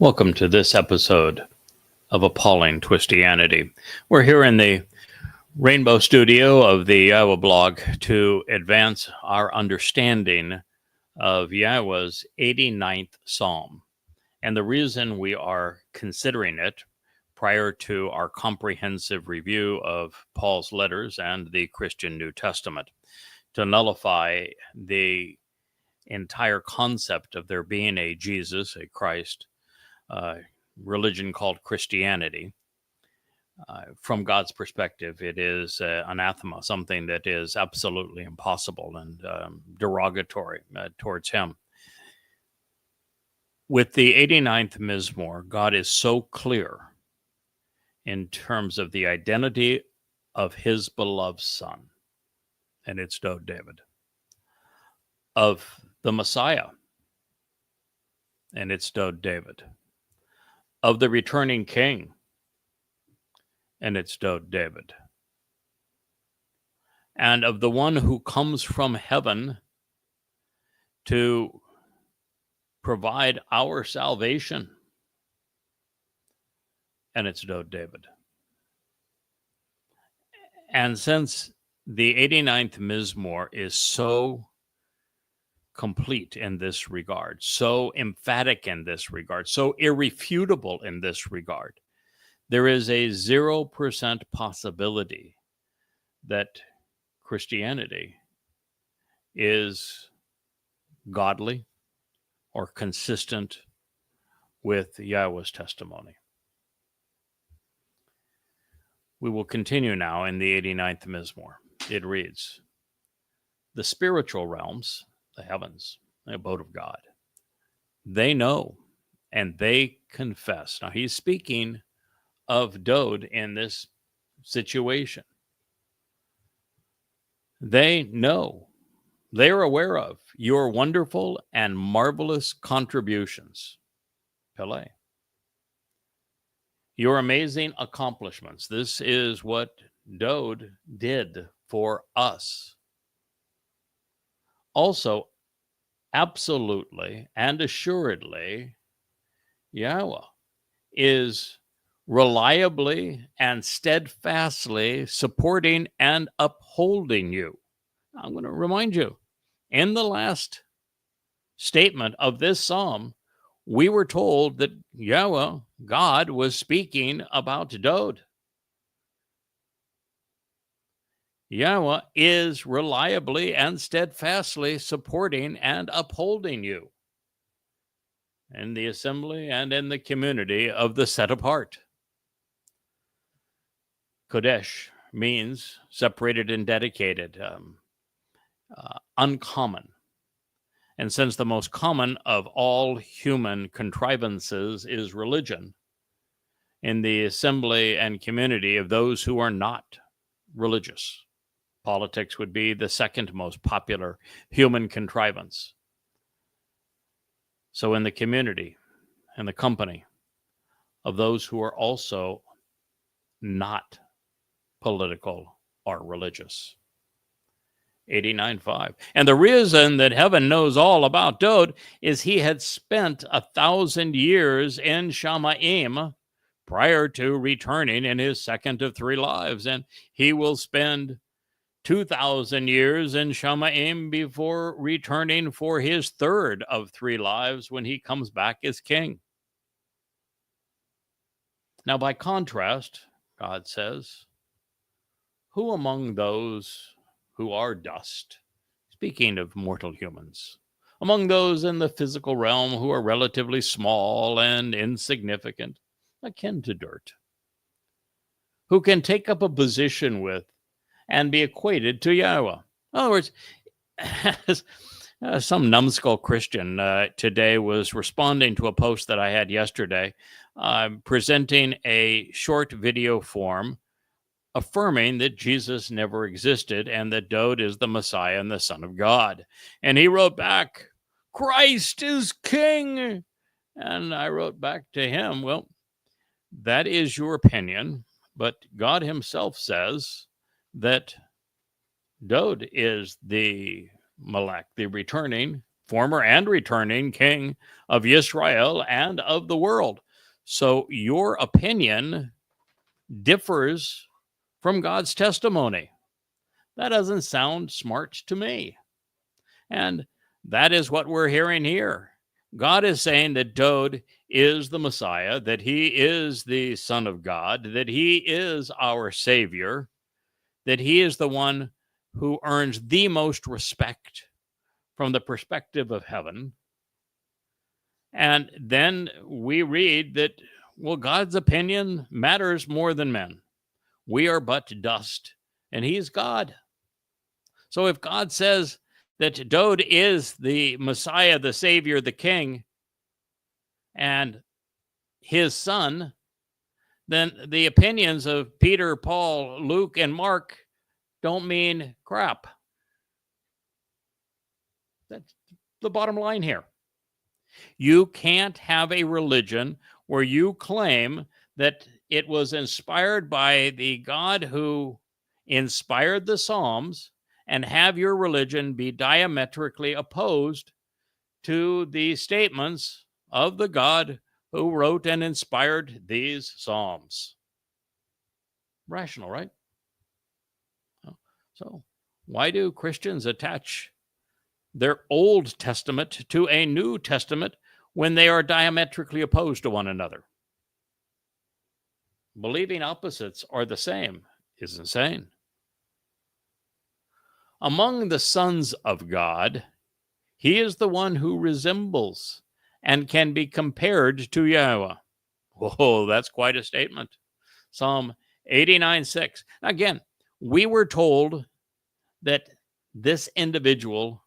Welcome to this episode of Appalling Twistianity. We're here in the Rainbow Studio of the YAHOWAH blog to advance our understanding of Yahweh's 89th Psalm. And the reason we are considering it prior to our comprehensive review of Paul's letters and the Christian New Testament, to nullify the entire concept of there being a Jesus, a Christ, religion called Christianity. From God's perspective, it is anathema, something that is absolutely impossible and derogatory towards him. With the 89th Mizmor, God is so clear in terms of the identity of his beloved Son, and it's David, of the Messiah, and it's David, of the returning king, and it's David, and of the one who comes from heaven to provide our salvation, and it's David. And since the 89th Mizmor is so complete in this regard, so emphatic in this regard, so irrefutable in this regard, there is a 0% possibility that Christianity is godly or consistent with Yahweh's testimony. We will continue now in the 89th Mizmor. It reads, "The spiritual realms, the heavens, the abode of God, they know and they confess." Now he's speaking of Dode in this situation. They know, they are aware of your wonderful and marvelous contributions, Pele, your amazing accomplishments. This is what Dode did for us. Also, absolutely and assuredly, Yahweh is reliably and steadfastly supporting and upholding you. I'm going to remind you, in the last statement of this psalm, we were told that Yahweh, God, was speaking about Dode. Yahweh is reliably and steadfastly supporting and upholding you in the assembly and in the community of the set apart. Kodesh means separated and dedicated, uncommon. And since the most common of all human contrivances is religion, in the assembly and community of those who are not religious, politics would be the second most popular human contrivance. So in the community and the company of those who are also not political or religious. 89.5. And the reason that heaven knows all about Dode is he had spent 1,000 years in Shamaim prior to returning in his second of three lives. And he will spend 2,000 years in Shamaim before returning for his third of three lives when he comes back as king. Now, by contrast, God says, who among those who are dust, speaking of mortal humans, among those in the physical realm who are relatively small and insignificant, akin to dirt, who can take up a position with and be equated to Yahweh? In other words, some numbskull Christian today was responding to a post that I had yesterday, presenting a short video form affirming that Jesus never existed and that Dode is the Messiah and the Son of God. And he wrote back, "Christ is King." And I wrote back to him, well, that is your opinion, but God himself says that Dode is the Malak, the returning former and returning king of Israel and of the world. So your opinion differs from God's testimony. That doesn't sound smart to me. And that is what we're hearing here. God is saying that Dowd is the Messiah, that he is the Son of God, that he is our Savior, that he is the one who earns the most respect from the perspective of heaven. And then we read that, well, God's opinion matters more than men. We are but dust, and he's God. So if God says that Dowd is the Messiah, the Savior, the King, and his son, then the opinions of Peter, Paul, Luke, and Mark don't mean crap. That's the bottom line here. You can't have a religion where you claim that it was inspired by the God who inspired the Psalms and have your religion be diametrically opposed to the statements of the God who wrote and inspired these Psalms. Rational, right? So why do Christians attach their Old Testament to a New Testament when they are diametrically opposed to one another? Believing opposites are the same is insane. Among the sons of God, he is the one who resembles and can be compared to Yahweh. Whoa, that's quite a statement. Psalm 89:6. Again, we were told that this individual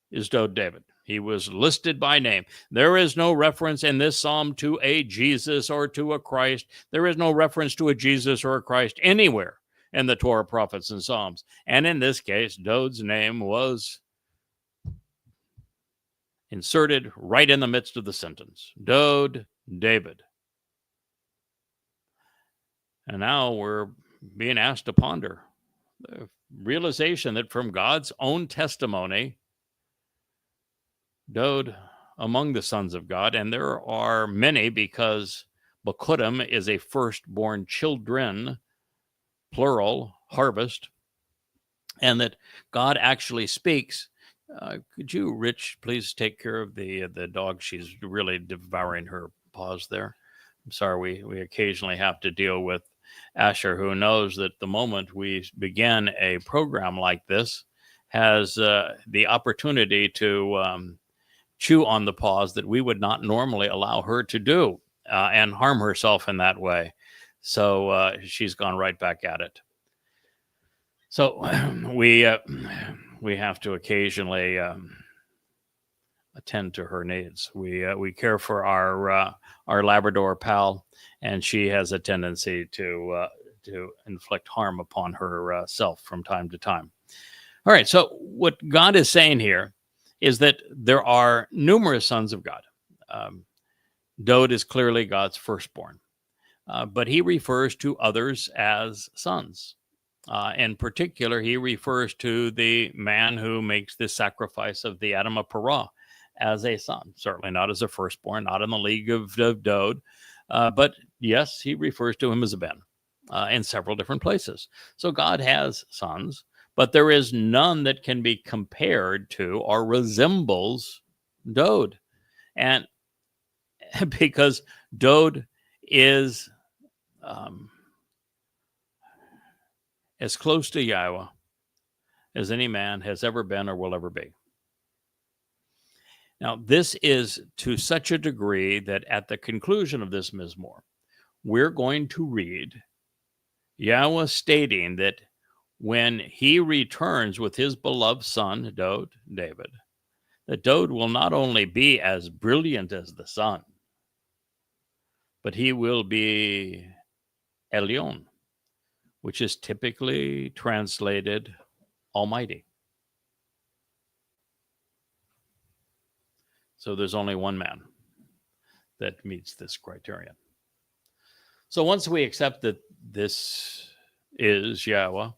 is Dowd David. He was listed by name. There is no reference in this psalm to a Jesus or to a Christ. There is no reference to a Jesus or a Christ anywhere in the Torah, prophets, and Psalms. And in this case, Dowd's name was inserted right in the midst of the sentence. Dowd, David. And now we're being asked to ponder the realization that from God's own testimony, Dowd among the sons of God, and there are many because Bakudim is a firstborn children, plural, harvest, and that God actually speaks. Could you, Rich, please take care of the dog? She's really devouring her paws there. I'm sorry, we occasionally have to deal with Asher, who knows that the moment we begin a program like this has the opportunity to chew on the paws that we would not normally allow her to do and harm herself in that way. So she's gone right back at it. So we have to occasionally attend to her needs. We care for our Labrador pal, and she has a tendency to inflict harm upon herself from time to time. All right. So what God is saying here is that there are numerous sons of God. Dowd is clearly God's firstborn, but he refers to others as sons. In particular, he refers to the man who makes the sacrifice of the Adam of Perah as a son, certainly not as a firstborn, not in the league of Dowd, but yes, he refers to him as a ben in several different places. So God has sons, but there is none that can be compared to or resembles Dowd. And because Dowd is as close to Yahweh as any man has ever been or will ever be. Now, this is to such a degree that at the conclusion of this Mizmor, we're going to read Yahweh stating that when he returns with his beloved son, Dowd, David, that Dowd will not only be as brilliant as the sun, but he will be Elyon, which is typically translated Almighty. So there's only one man that meets this criterion. So once we accept that this is Yahweh,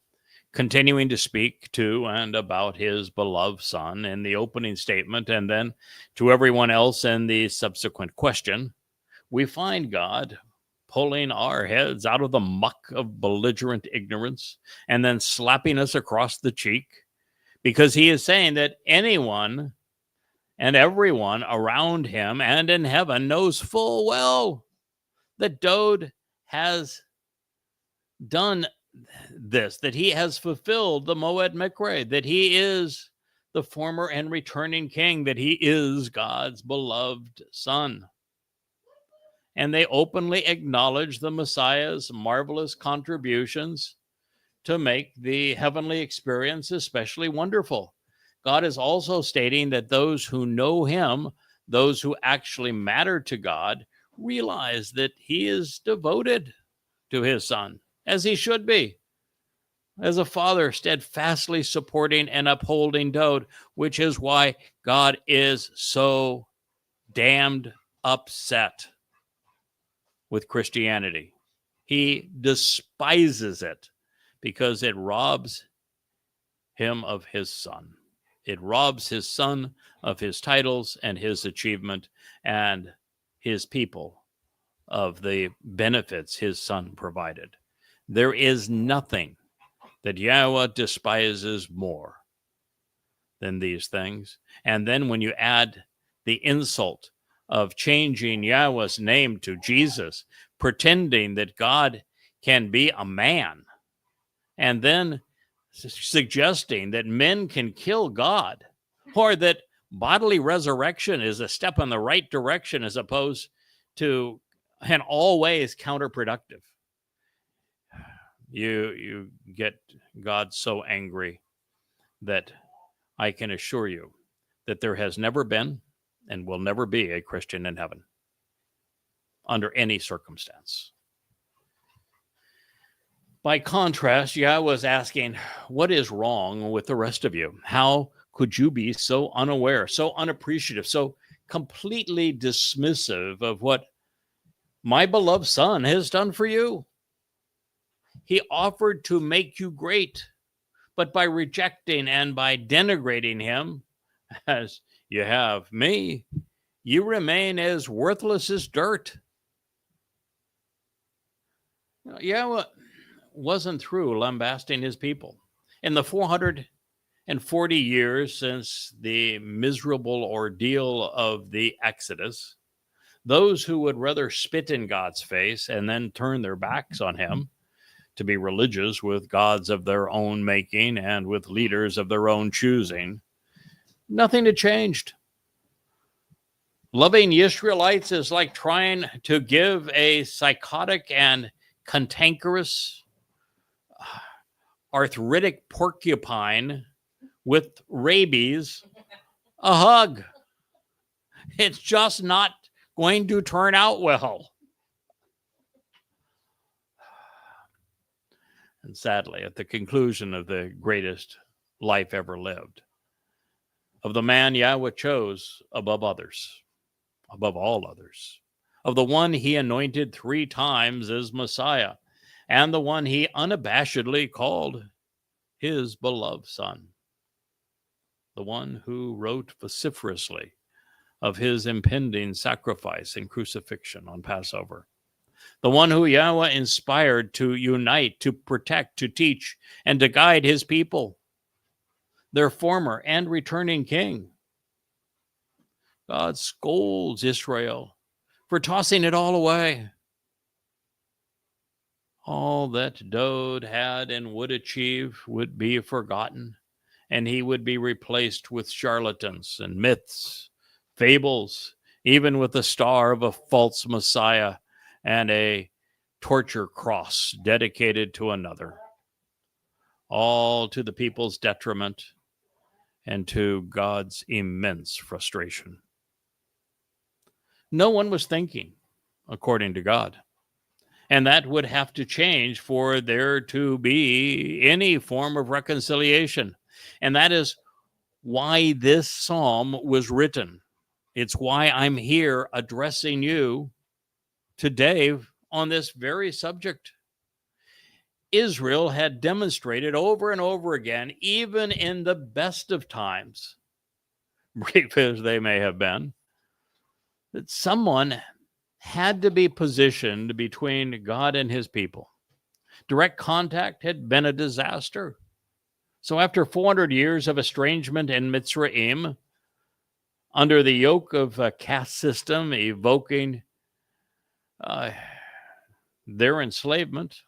continuing to speak to and about his beloved Son in the opening statement, and then to everyone else in the subsequent question, we find God pulling our heads out of the muck of belligerent ignorance and then slapping us across the cheek, because he is saying that anyone and everyone around him and in heaven knows full well that Dode has done this, that he has fulfilled the Moed Mikre, that he is the former and returning king, that he is God's beloved Son. And they openly acknowledge the Messiah's marvelous contributions to make the heavenly experience especially wonderful. God is also stating that those who know him, those who actually matter to God, realize that he is devoted to his Son, as he should be, as a father steadfastly supporting and upholding Dode, which is why God is so damned upset with Christianity. He despises it because it robs him of his Son. It robs his Son of his titles and his achievement and his people of the benefits his Son provided. There is nothing that Yahweh despises more than these things. And then when you add the insult of changing Yahweh's name to Jesus, pretending that God can be a man, and then suggesting that men can kill God, or that bodily resurrection is a step in the right direction as opposed to in all ways counterproductive. You get God so angry that I can assure you that there has never been and will never be a Christian in heaven under any circumstance. By contrast, Yahweh is asking, what is wrong with the rest of you? How could you be so unaware, so unappreciative, so completely dismissive of what my beloved Son has done for you? He offered to make you great, but by rejecting and by denigrating him, as you have me, you remain as worthless as dirt. Yahweh wasn't through lambasting his people. In the 440 years since the miserable ordeal of the Exodus, those who would rather spit in God's face and then turn their backs on him to be religious with gods of their own making and with leaders of their own choosing, nothing had changed. Loving Israelites is like trying to give a psychotic and cantankerous, arthritic porcupine with rabies a hug. It's just not going to turn out well. And sadly, at the conclusion of the greatest life ever lived, of the man Yahweh chose above others, above all others, of the one he anointed 3 times as Messiah, and the one he unabashedly called his beloved Son, the one who wrote vociferously of his impending sacrifice and crucifixion on Passover, the one who Yahweh inspired to unite, to protect, to teach, and to guide his people, their former and returning king. God scolds Israel for tossing it all away. All that Dode had and would achieve would be forgotten, and he would be replaced with charlatans and myths, fables, even with the star of a false Messiah and a torture cross dedicated to another, all to the people's detriment and to God's immense frustration. No one was thinking according to God, and that would have to change for there to be any form of reconciliation. And that is why this psalm was written. It's why I'm here addressing you today on this very subject. Israel had demonstrated over and over again, even in the best of times, brief as they may have been, that someone had to be positioned between God and his people. Direct contact had been a disaster. So after 400 years of estrangement in Mitzrayim, under the yoke of a caste system evoking their enslavement,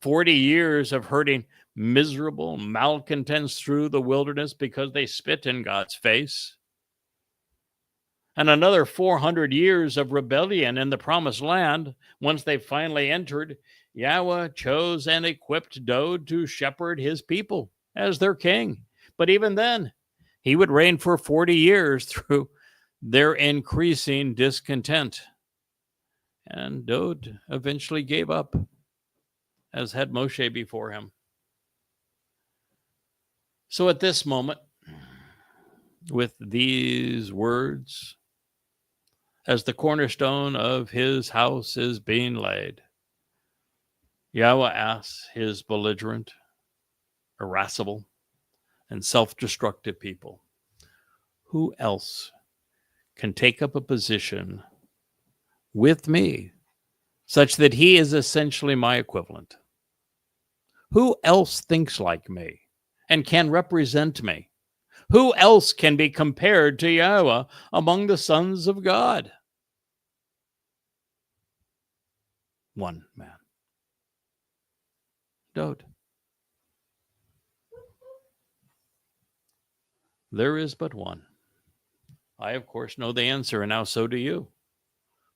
40 years of herding miserable malcontents through the wilderness because they spit in God's face, and another 400 years of rebellion in the promised land. Once they finally entered, Yahweh chose and equipped Dod to shepherd his people as their king. But even then, he would reign for 40 years through their increasing discontent. And Dod eventually gave up, as had Moshe before him. So at this moment, with these words, as the cornerstone of his house is being laid, Yahweh asks his belligerent, irascible, and self-destructive people, who else can take up a position with me such that he is essentially my equivalent? Who else thinks like me and can represent me? Who else can be compared to Yahweh among the sons of God? One man. Dod. There is but one. I, of course, know the answer, and now so do you.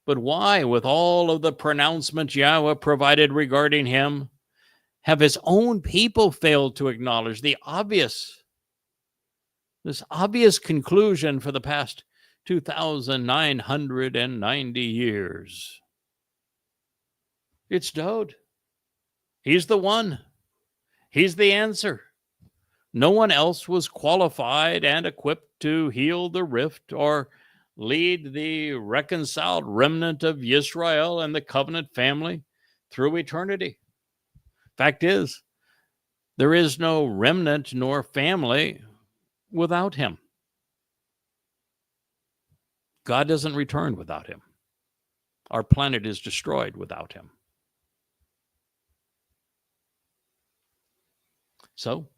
But why, with all of the pronouncements Yahweh provided regarding him, have his own people failed to acknowledge this obvious conclusion for the past 2,990 years? It's Dod. He's the one. He's the answer. No one else was qualified and equipped to heal the rift or lead the reconciled remnant of Israel and the covenant family through eternity. Fact is, there is no remnant nor family without him. God doesn't return without him. Our planet is destroyed without him. So,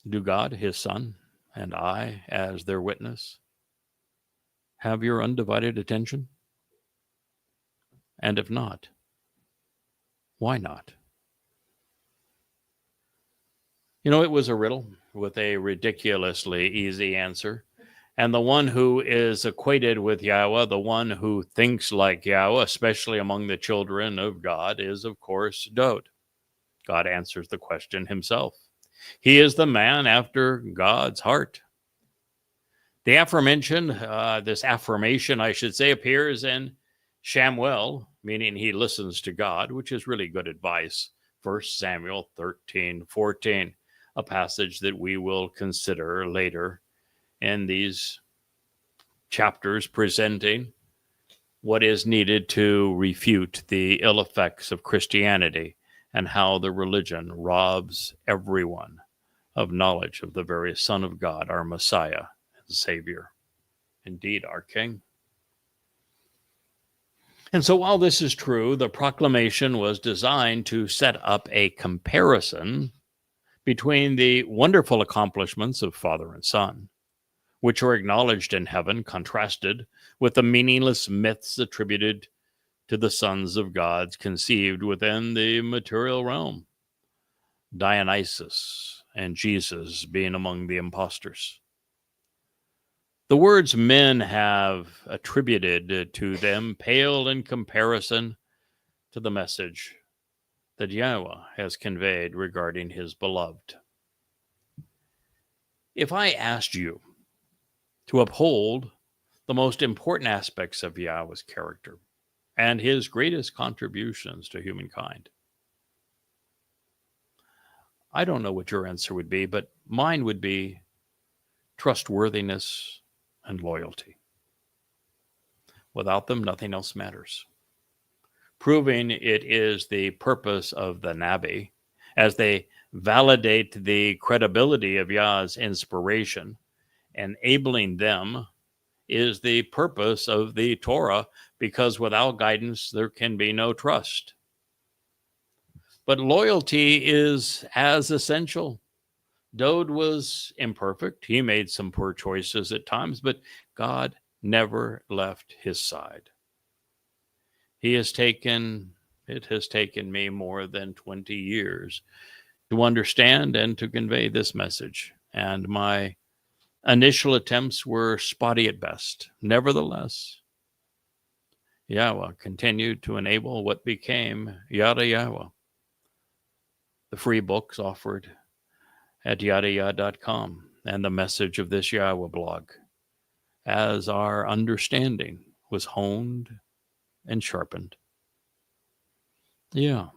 do God, his Son, and I, as their witness, have your undivided attention? And if not, why not? You know, it was a riddle with a ridiculously easy answer. And the one who is equated with Yahweh, the one who thinks like Yahweh, especially among the children of God, is, of course, Dod. God answers the question himself. He is the man after God's heart. The aforementioned, this affirmation, I should say, appears in Shamuel, meaning he listens to God, which is really good advice. 1 Samuel 13:14, a passage that we will consider later in these chapters, presenting what is needed to refute the ill effects of Christianity and how the religion robs everyone of knowledge of the very Son of God, our Messiah and Savior, indeed our King. And so while this is true, the proclamation was designed to set up a comparison between the wonderful accomplishments of Father and Son, which are acknowledged in heaven, contrasted with the meaningless myths attributed to the sons of God conceived within the material realm, Dionysus and Jesus being among the impostors. The words men have attributed to them pale in comparison to the message that Yahweh has conveyed regarding his beloved. If I asked you to uphold the most important aspects of Yahweh's character and his greatest contributions to humankind, I don't know what your answer would be, but mine would be trustworthiness and loyalty. Without them, nothing else matters. proving it is the purpose of the Nabi, as they validate the credibility of Yah's inspiration. Enabling them is the purpose of the Torah, because without guidance, there can be no trust. But loyalty is as essential. Dode was imperfect. He made some poor choices at times, but God never left his side. It has taken me more than 20 years to understand and to convey this message. And my initial attempts were spotty at best. Nevertheless, YAHOWAH continued to enable what became Yada Yahowah. The free books offered at yadayah.com and the message of this YAHOWAH blog, as our understanding was honed and sharpened. Yeah,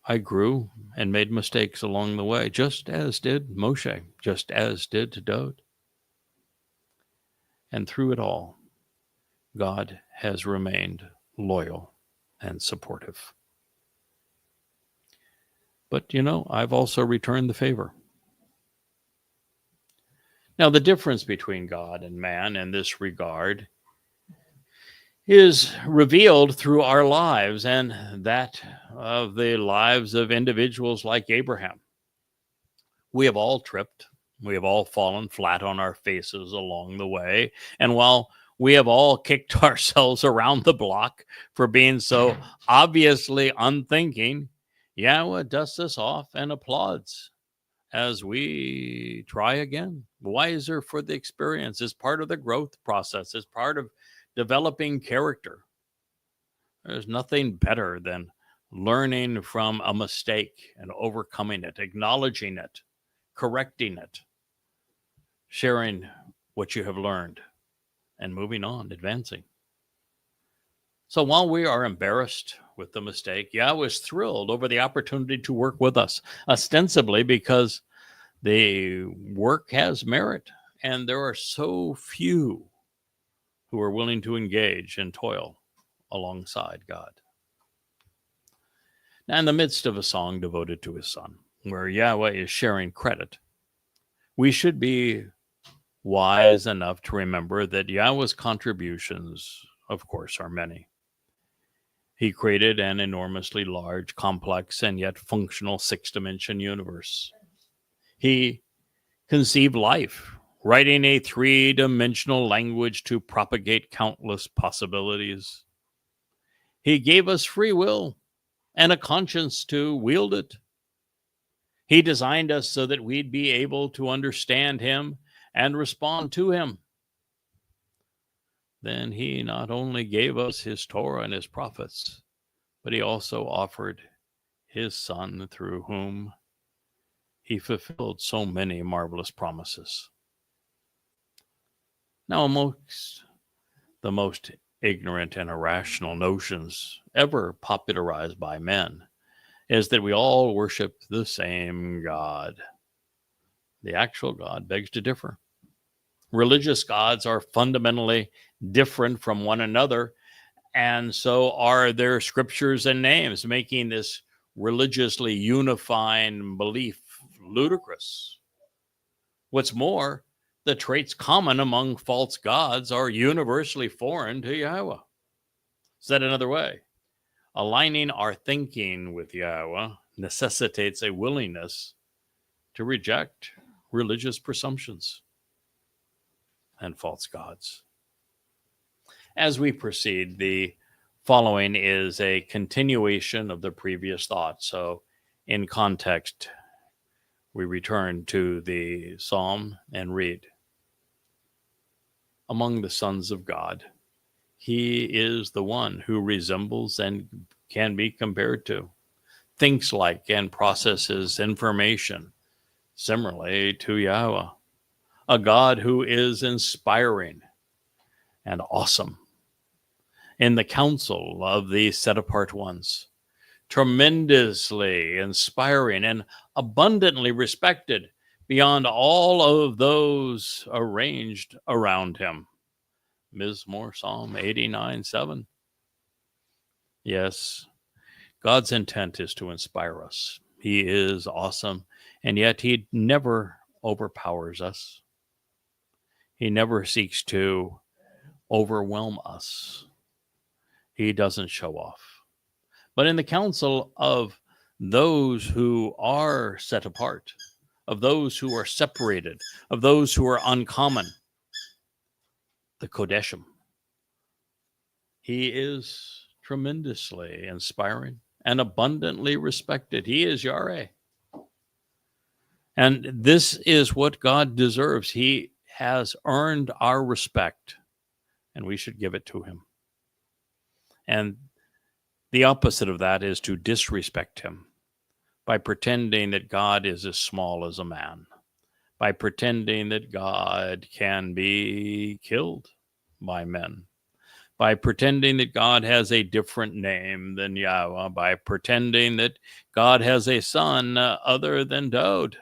I grew and made mistakes along the way, just as did Moshe, just as did Dode. And through it all, God has remained loyal and supportive. But, I've also returned the favor. Now, the difference between God and man in this regard is revealed through our lives and that of the lives of individuals like Abraham. We have all tripped. We have all fallen flat on our faces along the way. And while we have all kicked ourselves around the block for being so obviously unthinking, YAHOWAH dusts us off and applauds as we try again. Wiser for the experience, is part of the growth process, is part of developing character. There's nothing better than learning from a mistake and overcoming it, acknowledging it, correcting it, sharing what you have learned, and moving on, advancing. So while we are embarrassed with the mistake, Yahweh is thrilled over the opportunity to work with us, ostensibly because the work has merit, and there are so few who are willing to engage and toil alongside God. Now, in the midst of a song devoted to his son, where Yahweh is sharing credit, we should be wise enough to remember that Yahweh's contributions, of course, are many. He created an enormously large, complex, and yet functional six-dimension universe. He conceived life, writing a three-dimensional language to propagate countless possibilities. He gave us free will and a conscience to wield it. He designed us so that we'd be able to understand him and respond to him. Then he not only gave us his Torah and his prophets, but he also offered his son, through whom he fulfilled so many marvelous promises. Now, amongst the most ignorant and irrational notions ever popularized by men is that we all worship the same God. The actual God begs to differ. Religious gods are fundamentally different from one another, and so are their scriptures and names, making this religiously unifying belief ludicrous. What's more, the traits common among false gods are universally foreign to YAHOWAH. Said another way, aligning our thinking with YAHOWAH necessitates a willingness to reject religious presumptions and false gods. As we proceed, the following is a continuation of the previous thought. So, in context, we return to the psalm and read, "Among the sons of God, he is the one who resembles and can be compared to, thinks like and processes information similarly to YAHOWAH, a God who is inspiring and awesome in the counsel of the set-apart ones, tremendously inspiring and abundantly respected beyond all of those arranged around him." Mizmor, Psalm 89:7. Yes, God's intent is to inspire us. He is awesome, and yet he never overpowers us. He never seeks to overwhelm us. He doesn't show off. But in the council of those who are set apart, of those who are separated, of those who are uncommon, the Kodeshim, he is tremendously inspiring and abundantly respected. He is Yahweh. And this is what God deserves. He has earned our respect, and we should give it to him. And the opposite of that is to disrespect him by pretending that God is as small as a man, by pretending that God can be killed by men, by pretending that God has a different name than Yahweh, by pretending that God has a son other than Dod,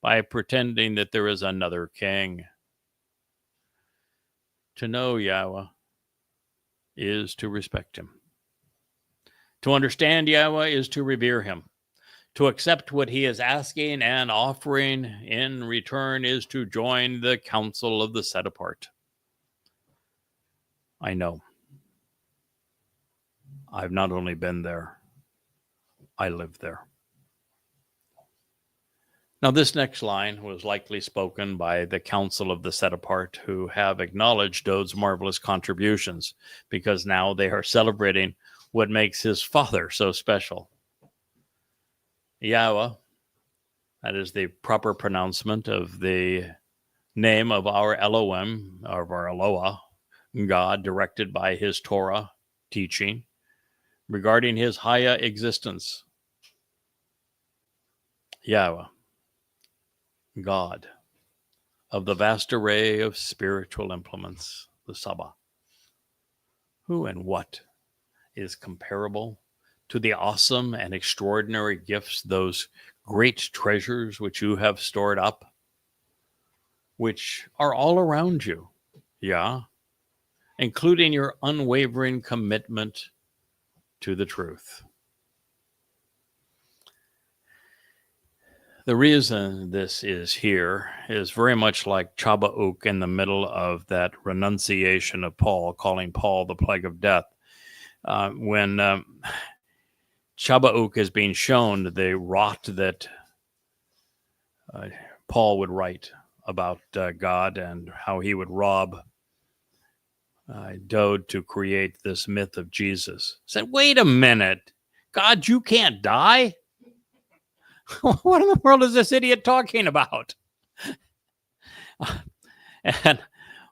by pretending that there is another king. To know Yahweh is to respect him. To understand Yahweh is to revere him. To accept what he is asking and offering in return is to join the council of the set apart. I know. I've not only been there, I lived there. Now, this next line was likely spoken by the council of the set apart, who have acknowledged Dod's marvelous contributions, because now they are celebrating what makes his father so special. Yahweh, that is the proper pronouncement of the name of our Elohim, of our Eloah, God, directed by his Torah teaching regarding his Haya existence. Yahweh, God of the vast array of spiritual implements, the Sabbath. Who and what is comparable to the awesome and extraordinary gifts, those great treasures which you have stored up, which are all around you, including your unwavering commitment to the truth. The reason this is here is very much like Chabauk in the middle of that renunciation of Paul, calling Paul the plague of death. When Chabauk is being shown the rot that Paul would write about God and how he would rob Dod to create this myth of Jesus. Said, wait a minute, God, you can't die? What in the world is this idiot talking about? And,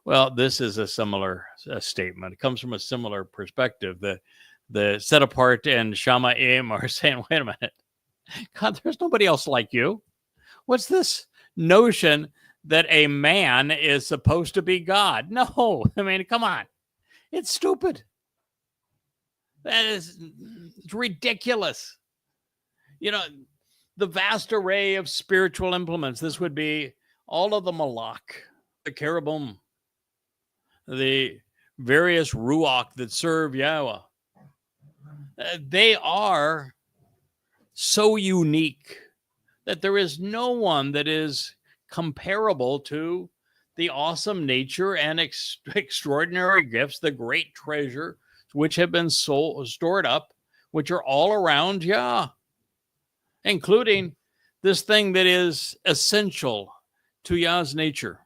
well, this is a similar statement. It comes from a similar perspective. The set apart and Shamaim are saying, wait a minute, God, there's nobody else like you. What's this notion that a man is supposed to be God? No, I mean, come on. It's stupid. It's ridiculous. You know, the vast array of spiritual implements. This would be all of the malak, the cherubim, the various ruach that serve Yahweh. They are so unique that there is no one that is comparable to the awesome nature and extraordinary gifts, the great treasure which have been stored up, which are all around Yah, including this thing that is essential to Yah's nature,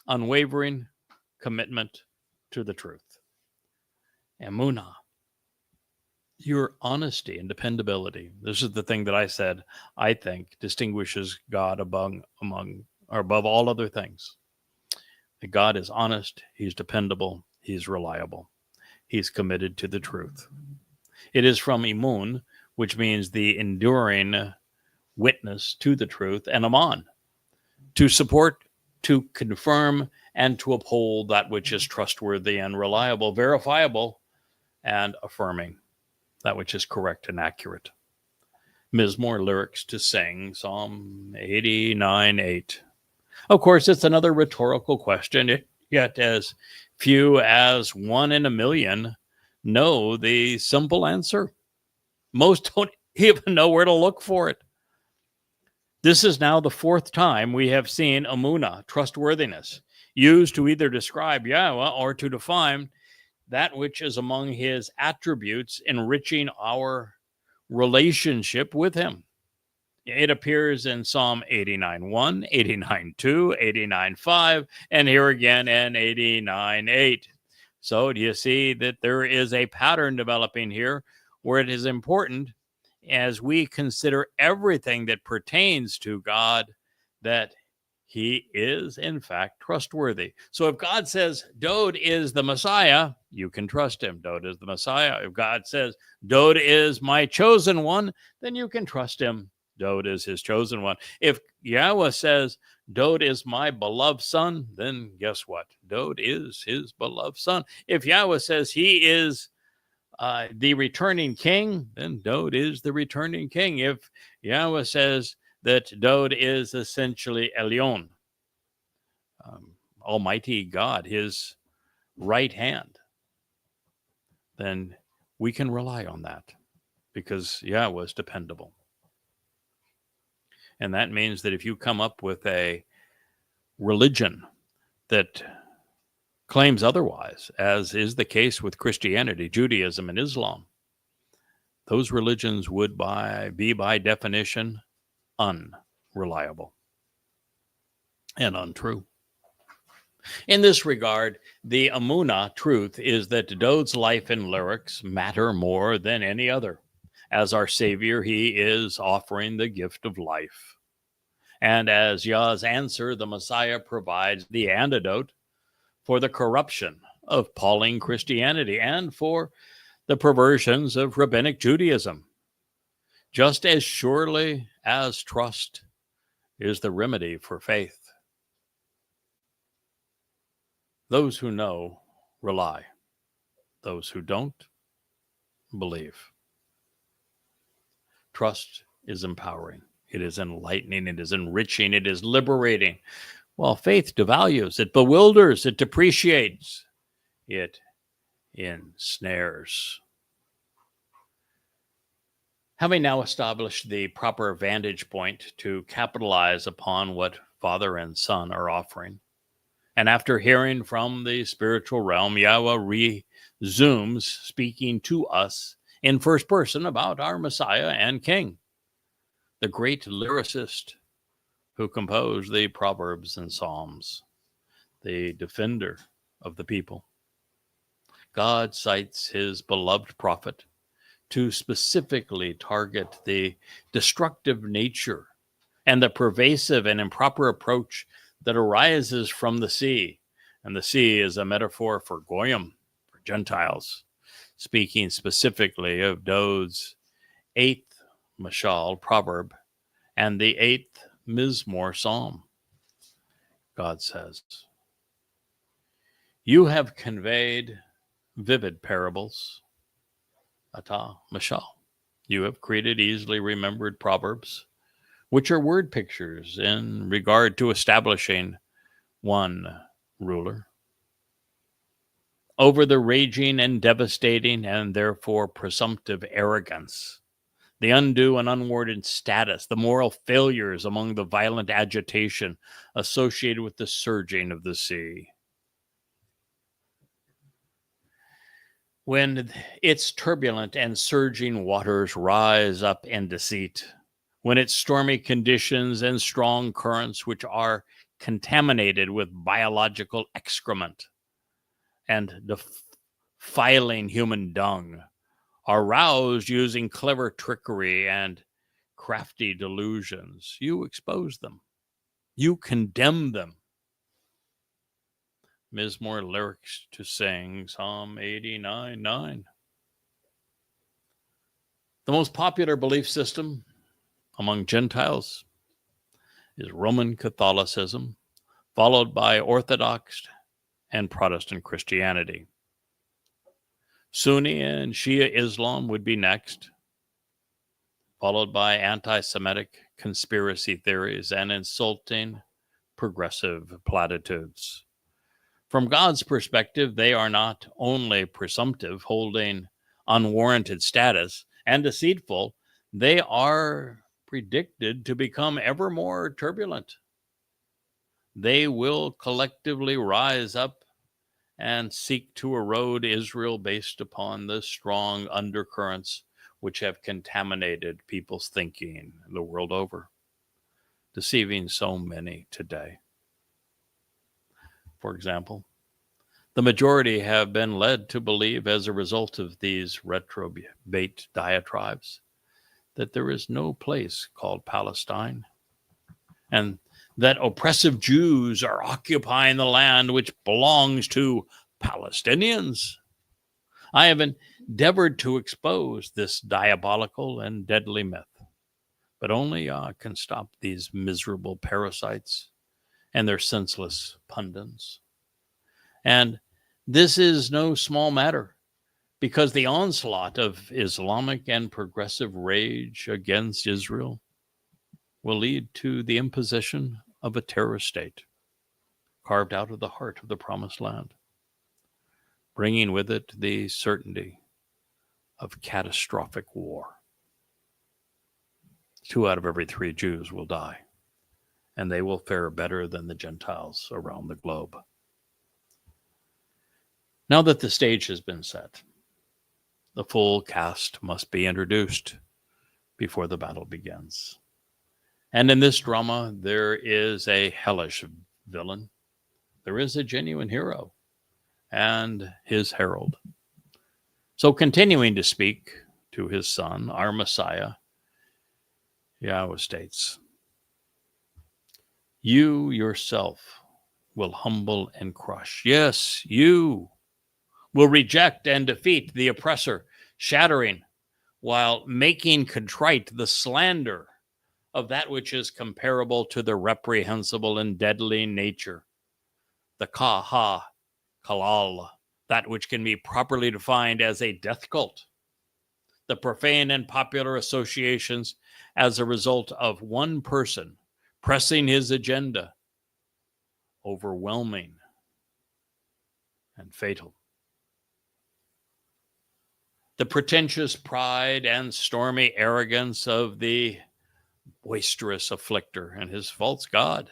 unwavering commitment to the truth. Emunah, your honesty and dependability. This is the thing that I said, I think, distinguishes God above all other things. That God is honest, he's dependable, he's reliable, he's committed to the truth. It is from Emun, which means the enduring witness to the truth, and Aman, to support, to confirm, and to uphold that which is trustworthy and reliable, verifiable, and affirming that which is correct and accurate. Mizmor lyrics to sing, Psalm 89:8. Of course, it's another rhetorical question, yet as few as 1 in a million know the simple answer. Most don't even know where to look for it. This is now the fourth time we have seen emunah, trustworthiness, used to either describe Yahweh or to define that which is among his attributes, enriching our relationship with him. It appears in Psalm 89:1, 89:2, 89:5, and here again in 89:8. So do you see that there is a pattern developing here where it is important as we consider everything that pertains to God that he is, in fact, trustworthy. So if God says Dode is the Messiah, you can trust him. Dode is the Messiah. If God says Dode is my chosen one, then you can trust him. Dode is his chosen one. If Yahweh says Dode is my beloved son, then guess what? Dode is his beloved son. If Yahweh says he is the returning king, then Dode is the returning king. If Yahweh says that Dode is essentially Elyon, Almighty God, his right hand, then we can rely on that because Yahweh is dependable. And that means that if you come up with a religion that claims otherwise, as is the case with Christianity, Judaism, and Islam, those religions would be by definition unreliable and untrue. In this regard, the emunah truth is that Dode's life and lyrics matter more than any other. As our Savior, he is offering the gift of life. And as Yah's answer, the Messiah provides the antidote for the corruption of Appalling Christianity and for the perversions of Rabbinic Judaism. Just as surely as trust is the remedy for faith. Those who know rely. Those who don't believe. Trust is empowering. It is enlightening. It is enriching. It is liberating. While faith devalues, it bewilders, it depreciates, it ensnares. Having now established the proper vantage point to capitalize upon what Father and Son are offering, and after hearing from the spiritual realm, Yahweh resumes speaking to us in first person about our Messiah and King, the great lyricist who composed the Proverbs and Psalms, the defender of the people. God cites his beloved prophet to specifically target the destructive nature and the pervasive and improper approach that arises from the sea. And the sea is a metaphor for Goyim, for Gentiles, speaking specifically of Dode's 8th Mashal proverb and the 8th Mizmor psalm. God says, "You have conveyed vivid parables, Atah Mashal. You have created easily remembered proverbs, which are word pictures in regard to establishing one ruler over the raging and devastating and therefore presumptive arrogance, the undue and unwarranted status, the moral failures among the violent agitation associated with the surging of the sea. When its turbulent and surging waters rise up in deceit, when its stormy conditions and strong currents, which are contaminated with biological excrement and defiling human dung, are roused using clever trickery and crafty delusions, you expose them. You condemn them." Mizmor lyrics to sing, Psalm 89:9. The most popular belief system among Gentiles is Roman Catholicism, followed by Orthodox and Protestant Christianity. Sunni and Shia Islam would be next, followed by anti-Semitic conspiracy theories and insulting progressive platitudes. From God's perspective, they are not only presumptive, holding unwarranted status, and deceitful, they are predicted to become ever more turbulent. They will collectively rise up and seek to erode Israel based upon the strong undercurrents which have contaminated people's thinking the world over, deceiving so many today. For example, the majority have been led to believe, as a result of these reprobate diatribes, that there is no place called Palestine, and that oppressive Jews are occupying the land which belongs to Palestinians. I have endeavored to expose this diabolical and deadly myth, but only Yah can stop these miserable parasites and their senseless pundits. And this is no small matter, because the onslaught of Islamic and progressive rage against Israel will lead to the imposition of a terror state carved out of the heart of the promised land, bringing with it the certainty of catastrophic war. 2 out of every 3 Jews will die, and they will fare better than the Gentiles around the globe. Now that the stage has been set, the full cast must be introduced before the battle begins. And in this drama, there is a hellish villain, there is a genuine hero, and his herald. So continuing to speak to his son, our Messiah, Yahowah states, "You yourself will humble and crush. Yes, you will reject and defeat the oppressor, shattering while making contrite the slander of that which is comparable to the reprehensible and deadly nature, the kalal, that which can be properly defined as a death cult, the profane and popular associations as a result of one person pressing his agenda, overwhelming and fatal. The pretentious pride and stormy arrogance of the boisterous afflictor and his false god,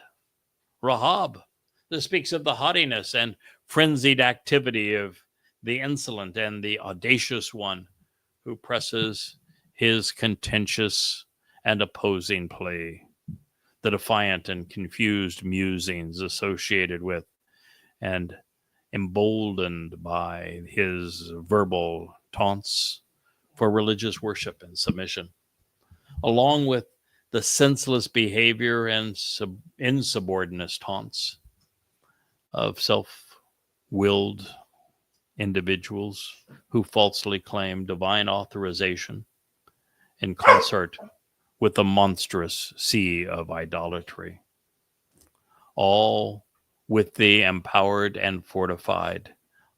Rahab. This speaks of the haughtiness and frenzied activity of the insolent and the audacious one who presses his contentious and opposing plea, the defiant and confused musings associated with and emboldened by his verbal taunts for religious worship and submission, along with the senseless behavior and insubordinate taunts of self-willed individuals who falsely claim divine authorization in concert with the monstrous sea of idolatry, all with the empowered and fortified,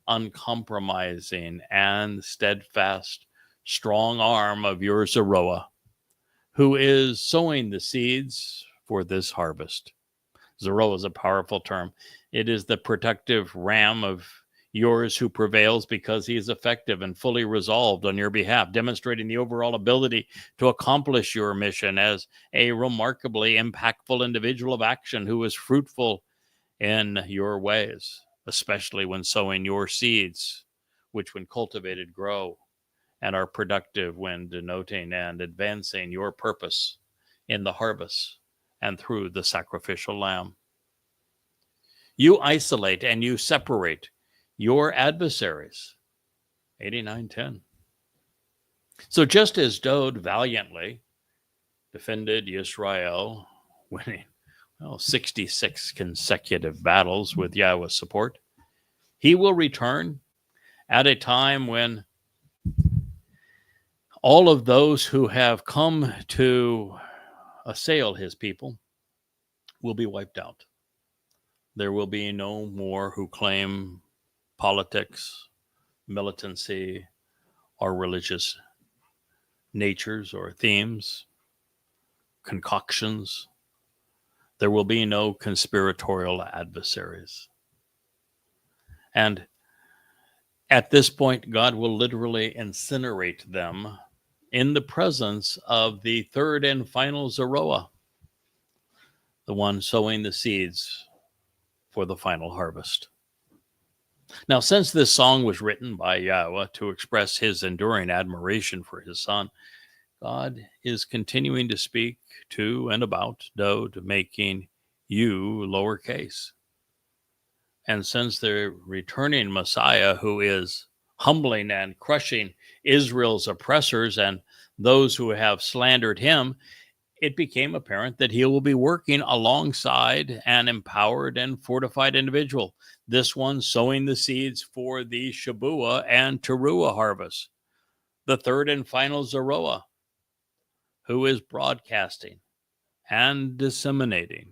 uncompromising and steadfast, strong arm of your Zeroah, who is sowing the seeds for this harvest. Zeroah is a powerful term. It is the protective ram of yours who prevails because he is effective and fully resolved on your behalf, demonstrating the overall ability to accomplish your mission as a remarkably impactful individual of action who is fruitful in your ways, especially when sowing your seeds, which when cultivated grow and are productive when denoting and advancing your purpose in the harvest and through the sacrificial lamb. You isolate and you separate your adversaries. 89:10. So just as Dod valiantly defended Israel, winning 66 consecutive battles with Yahweh's support, he will return at a time when all of those who have come to assail his people will be wiped out. There will be no more who claim politics, militancy, or religious natures or themes, concoctions. There will be no conspiratorial adversaries. And at this point, God will literally incinerate them in the presence of the third and final Zeroah, the one sowing the seeds for the final harvest. Now, since this song was written by Yahowah to express his enduring admiration for his son, God is continuing to speak to and about Dode, making you lowercase. And since the returning Messiah, who is humbling and crushing Israel's oppressors and those who have slandered him, it became apparent that he will be working alongside an empowered and fortified individual, this one sowing the seeds for the Shabuah and Teruah harvest, the third and final Zeroah, who is broadcasting and disseminating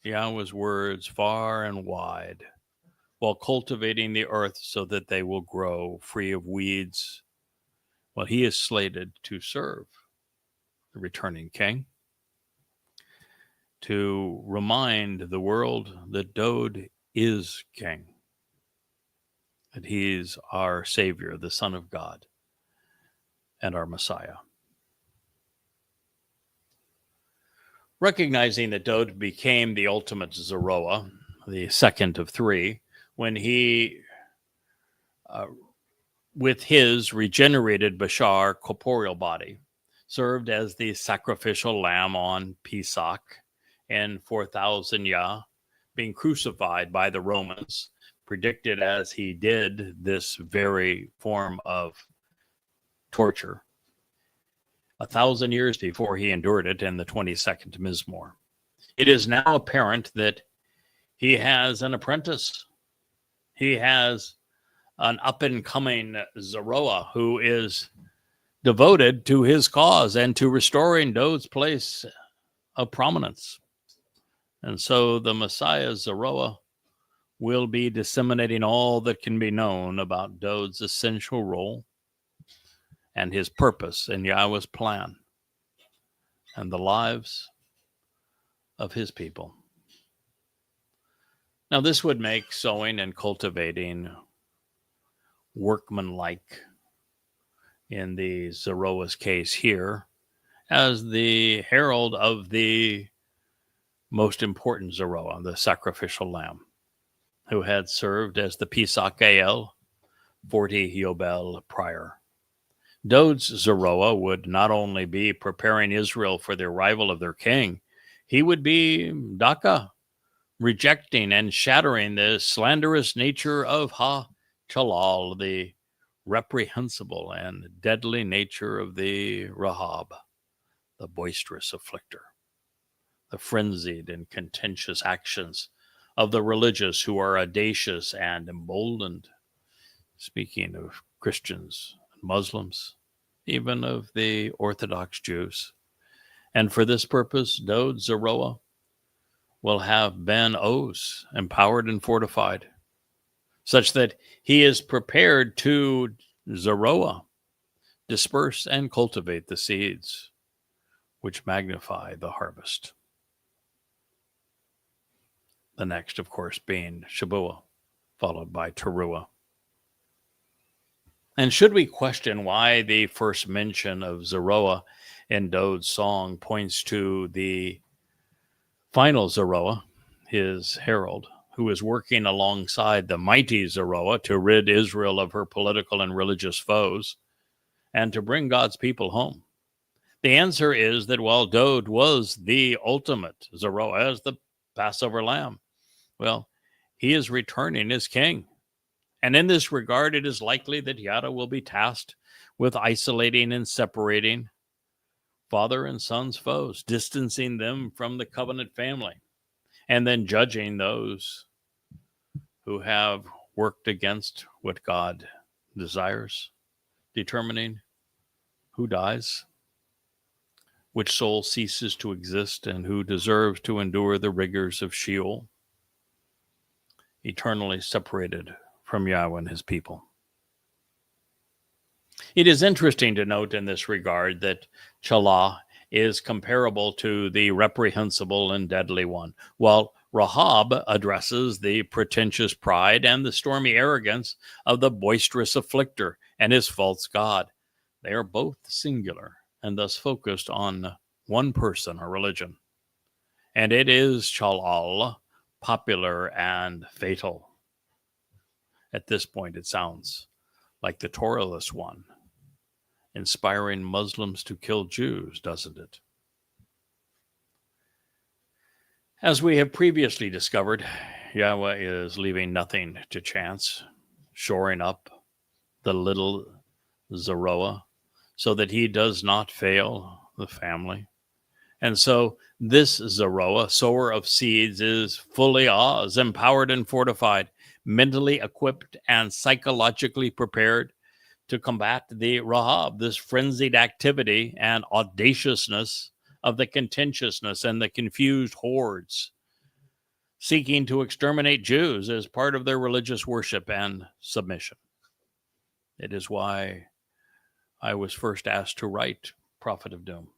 Yahweh's words far and wide, while cultivating the earth so that they will grow free of weeds, while he is slated to serve the returning king, to remind the world that Dode is king, that he's our Savior, the Son of God, and our Messiah. Recognizing that Dode became the ultimate Zeroah, the second of three, when he, with his regenerated Bashar corporeal body, served as the sacrificial lamb on Pesach in 4000 Yah, being crucified by the Romans, predicted as he did this very form of torture 1,000 years before he endured it in the 22nd Mizmor. It is now apparent that he has an apprentice. He has an up-and-coming Zeroah who is devoted to his cause and to restoring Dode's place of prominence. And so the Messiah Zeroah will be disseminating all that can be known about Dode's essential role and his purpose in Yahweh's plan and the lives of his people. Now, this would make sowing and cultivating workmanlike in the Zeroah's case here as the herald of the most important Zeroah, the sacrificial lamb, who had served as the Pesach Gael 40 Yobel prior. Dode's Zeroah would not only be preparing Israel for the arrival of their king, he would be Daka, rejecting and shattering the slanderous nature of Ha-Chalal, the reprehensible and deadly nature of the Rahab, the boisterous afflictor, the frenzied and contentious actions of the religious who are audacious and emboldened. Speaking of Christians and Muslims, even of the Orthodox Jews. And for this purpose, Dode Zeroah will have Ben Oz empowered and fortified, such that he is prepared to Zeroah, disperse and cultivate the seeds which magnify the harvest. The next, of course, being Shabuah, followed by Teruah. And should we question why the first mention of Zeroah in Dode's song points to the final Zeroah, his herald, who is working alongside the mighty Zeroah to rid Israel of her political and religious foes and to bring God's people home? The answer is that while Dode was the ultimate Zeroah as the Passover lamb, well, he is returning as king. And in this regard, it is likely that Yada will be tasked with isolating and separating father and son's foes, distancing them from the covenant family, and then judging those who have worked against what God desires, determining who dies, which soul ceases to exist, and who deserves to endure the rigors of Sheol, eternally separated from Yahweh and his people. It is interesting to note in this regard that Chalah is comparable to the reprehensible and deadly one, while Rahab addresses the pretentious pride and the stormy arrogance of the boisterous afflicter and his false god. They are both singular and thus focused on one person or religion. And it is Chalal, popular and fatal. At this point, it sounds like the Torahless one, inspiring Muslims to kill Jews, doesn't it? As we have previously discovered, Yahweh is leaving nothing to chance, shoring up the little Zeroah so that he does not fail the family. And so this Zeroah, sower of seeds, is fully Oz, empowered and fortified, mentally equipped and psychologically prepared to combat the Rahab, this frenzied activity and audaciousness of the contentiousness and the confused hordes seeking to exterminate Jews as part of their religious worship and submission. It is why I was first asked to write Prophet of Doom,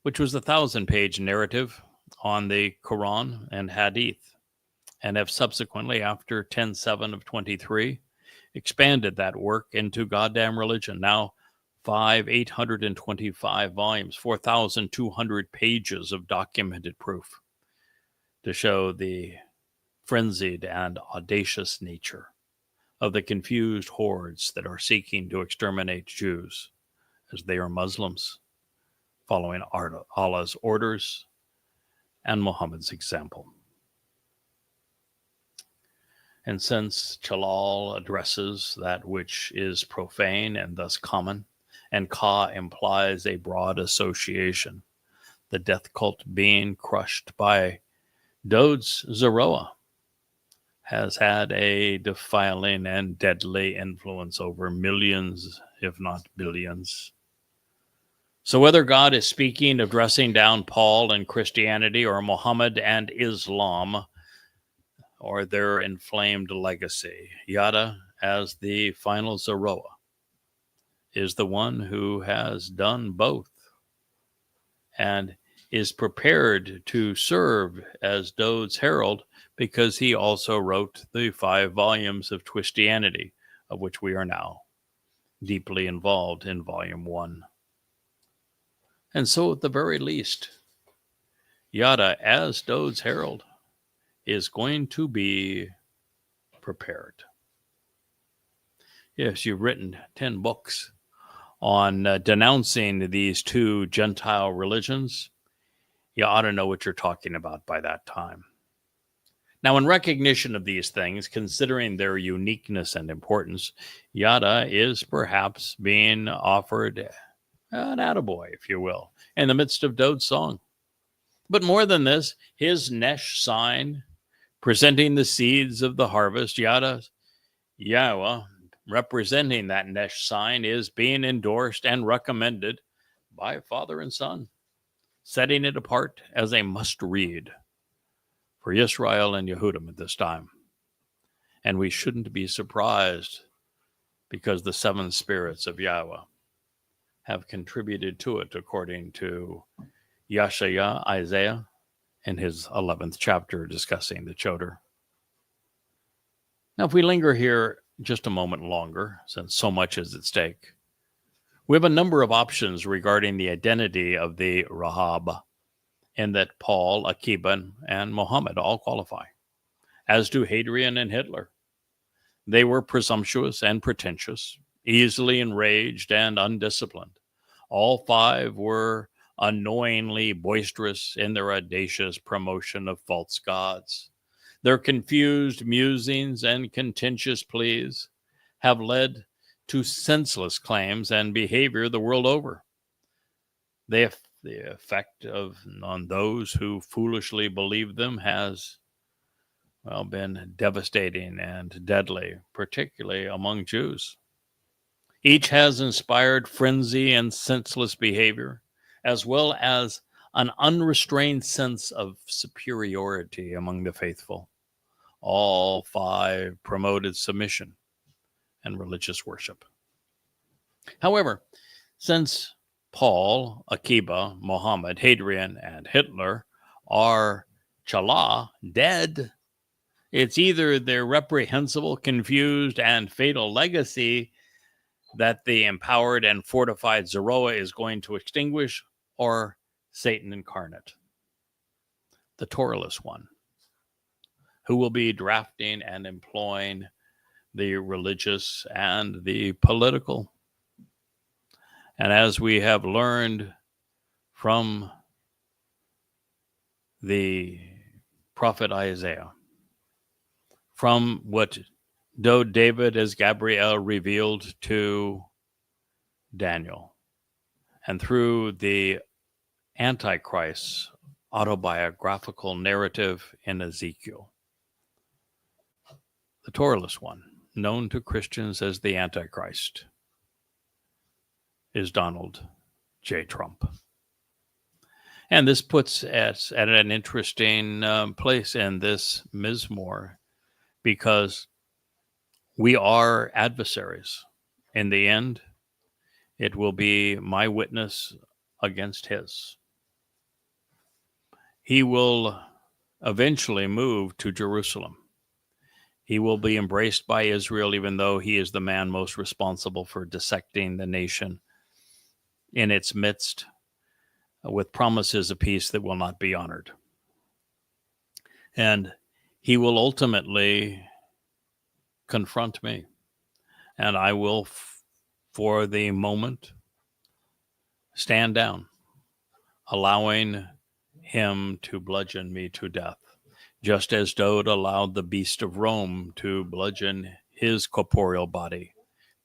which was a 1,000-page narrative on the Quran and Hadith, and have subsequently, after 10/7 of 23, expanded that work into goddamn religion. Now, 825 volumes, 4,200 pages of documented proof to show the frenzied and audacious nature of the confused hordes that are seeking to exterminate Jews, as they are Muslims, following Allah's orders and Muhammad's example. And since Chalal addresses that which is profane and thus common, and Ka implies a broad association, the death cult being crushed by Dod's Zeroah has had a defiling and deadly influence over millions, if not billions. So whether God is speaking of dressing down Paul and Christianity, or Muhammad and Islam, or their inflamed legacy, Yada, as the final Zeroah, is the one who has done both and is prepared to serve as Dod's herald, because he also wrote the 5 volumes of Twistianity, of which we are now deeply involved in volume 1. And so at the very least, Yada, as Dod's herald, is going to be prepared. Yes, you've written 10 books on denouncing these 2 Gentile religions. You ought to know what you're talking about by that time. Now, in recognition of these things, considering their uniqueness and importance, Yada is perhaps being offered an attaboy, if you will, in the midst of Dod's song. But more than this, his Nesh sign, presenting the seeds of the harvest, Yada Yahowah, representing that Nesh sign, is being endorsed and recommended by Father and Son, setting it apart as a must-read for Israel and Yehudim at this time. And we shouldn't be surprised, because the 7 spirits of Yahweh have contributed to it, according to Yeshaya, Isaiah, in his 11th chapter discussing the Torah. Now, if we linger here just a moment longer, since so much is at stake, we have a number of options regarding the identity of the Rahab, in that Paul, Akiba, and Muhammad all qualify, as do Hadrian and Hitler. They were presumptuous and pretentious, easily enraged and undisciplined. All 5 were annoyingly boisterous in their audacious promotion of false gods. Their confused musings and contentious pleas have led to senseless claims and behavior the world over. The effect on those who foolishly believe them has, been devastating and deadly, particularly among Jews. Each has inspired frenzy and senseless behavior, as well as an unrestrained sense of superiority among the faithful. All 5 promoted submission and religious worship. However, since Paul, Akiba, Muhammad, Hadrian, and Hitler are Chala, dead. It's either their reprehensible, confused, and fatal legacy that the empowered and fortified Zerroah is going to extinguish, or Satan incarnate, the Torahless one, who will be drafting and employing the religious and the political. And as we have learned from the prophet Isaiah, from what David as Gabriel revealed to Daniel, and through the Antichrist's autobiographical narrative in Ezekiel, the Torahless one, known to Christians as the Antichrist, is Donald J. Trump. And this puts us at an interesting place in this Mizmor, because we are adversaries. In the end, it will be my witness against his. He will eventually move to Jerusalem. He will be embraced by Israel, even though he is the man most responsible for dissecting the nation in its midst, with promises of peace that will not be honored. And he will ultimately confront me. And I will, for the moment, stand down, allowing him to bludgeon me to death, just as Dode allowed the beast of Rome to bludgeon his corporeal body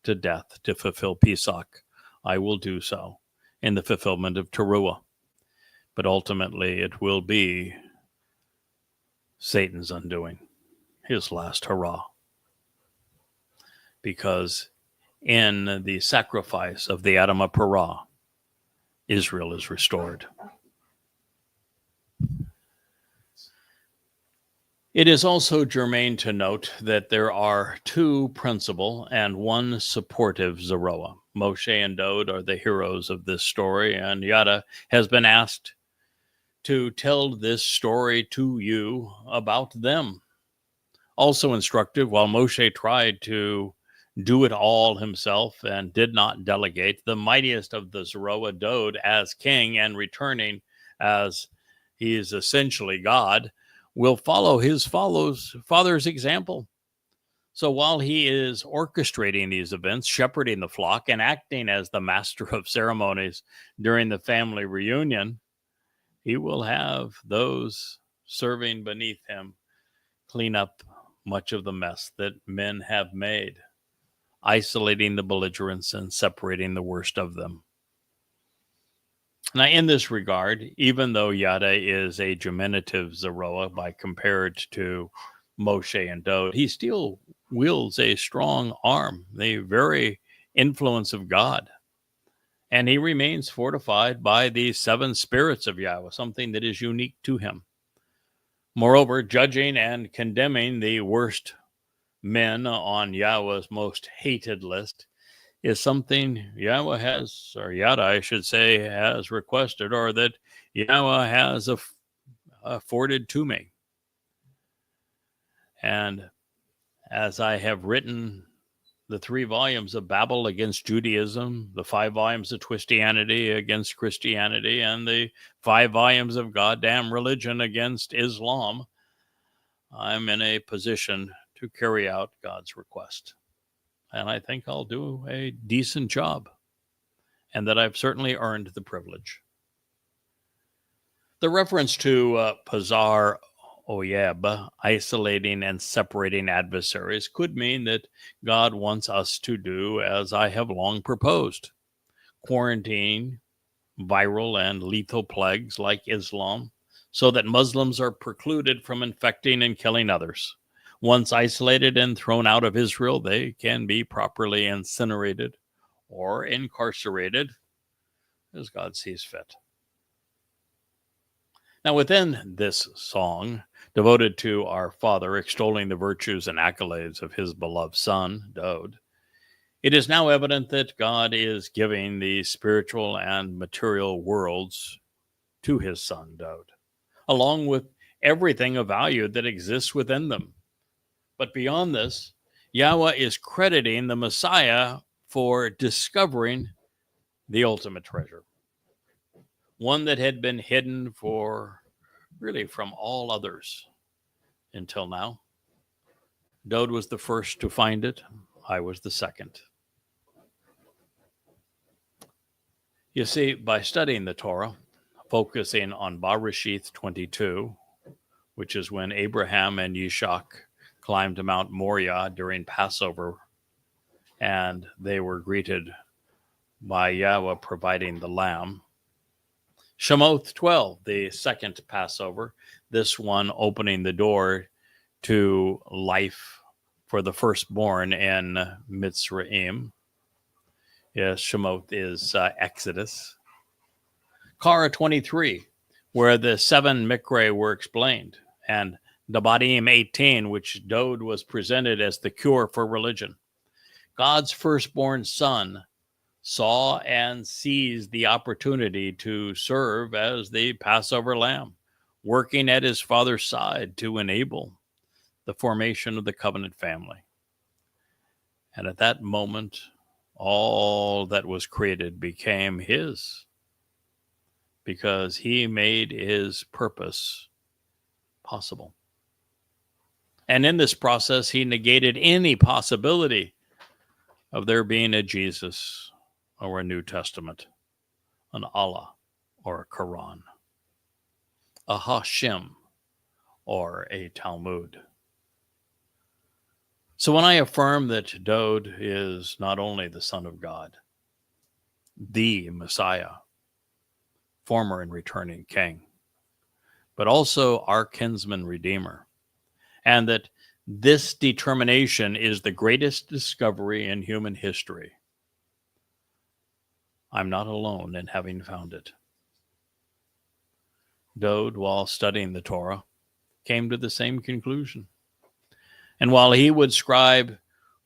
to death to fulfill Pesach. I will do so in the fulfillment of Towrah. But ultimately, it will be Satan's undoing, his last hurrah. Because in the sacrifice of the Adam of Perah, Israel is restored. It is also germane to note that there are two principal and one supportive Zerroah. Moshe and Dode are the heroes of this story, and Yada has been asked to tell this story to you about them. Also instructive, while Moshe tried to do it all himself and did not delegate, the mightiest of the Zerroah, Dode, as king and returning as he is essentially God, will follow his father's example. So while he is orchestrating these events, shepherding the flock, and acting as the master of ceremonies during the family reunion, he will have those serving beneath him clean up much of the mess that men have made, isolating the belligerents and separating the worst of them. Now, in this regard, even though Yada is a diminutive Zerroah by compared to Moshe and Dode, he still wields a strong arm, the very influence of God. And he remains fortified by the seven spirits of Yahweh, something that is unique to him. Moreover, judging and condemning the worst men on Yahweh's most hated list is something Yahweh has, or Yada, I should say, has requested, or that Yahweh has afforded to me. And as I have written the 3 volumes of Babel against Judaism, the 5 volumes of Twistianity against Christianity, and the 5 volumes of goddamn religion against Islam, I'm in a position to carry out God's request. And I think I'll do a decent job, and that I've certainly earned the privilege. The reference to Pazar Oyeb, isolating and separating adversaries, could mean that God wants us to do as I have long proposed: quarantine viral and lethal plagues like Islam, so that Muslims are precluded from infecting and killing others. Once isolated and thrown out of Israel, they can be properly incinerated or incarcerated as God sees fit. Now, within this song, devoted to our Father, extolling the virtues and accolades of his beloved Son, Dode, it is now evident that God is giving the spiritual and material worlds to his son, Dode, along with everything of value that exists within them. But beyond this, Yahweh is crediting the Messiah for discovering the ultimate treasure, one that had been hidden from all others until now. Dode was the first to find it. I was the second. You see, by studying the Torah, focusing on Bereshith 22, which is when Abraham and Yishak climbed Mount Moriah during Passover, and they were greeted by Yahweh providing the lamb. Shemot 12, the second Passover, this one opening the door to life for the firstborn in Mitzrayim. Yes, Shemot is Exodus. Kara 23, where the 7 Mikre were explained, and Devarim 18, which Dode was presented as the cure for religion. God's firstborn son saw and seized the opportunity to serve as the Passover lamb, working at his father's side to enable the formation of the covenant family. And at that moment, all that was created became his, because he made his purpose possible. And in this process, he negated any possibility of there being a Jesus or a New Testament, an Allah or a Quran, a Hashem or a Talmud. So when I affirm that Dode is not only the Son of God, the Messiah, former and returning King, but also our kinsman Redeemer, and that this determination is the greatest discovery in human history, I'm not alone in having found it. Dode, while studying the Torah, came to the same conclusion. And while he would scribe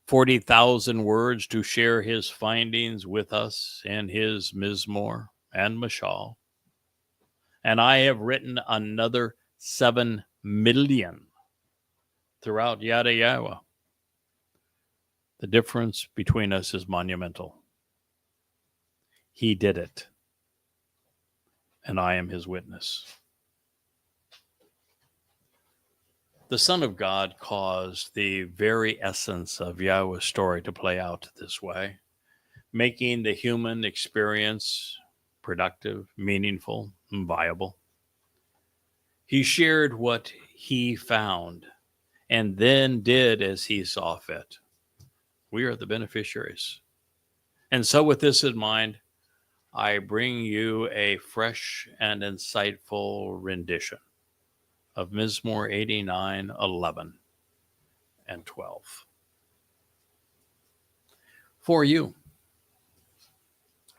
40,000 words to share his findings with us in his Mizmor and Mashal, and I have written another 7 million throughout Yada Yahowah, the difference between us is monumental. He did it, and I am his witness. The Son of God caused the very essence of Yahweh's story to play out this way, making the human experience productive, meaningful, and viable. He shared what he found and then did as he saw fit. We are the beneficiaries. And so with this in mind, I bring you a fresh and insightful rendition of Mizmor 89, 11, and 12. For you,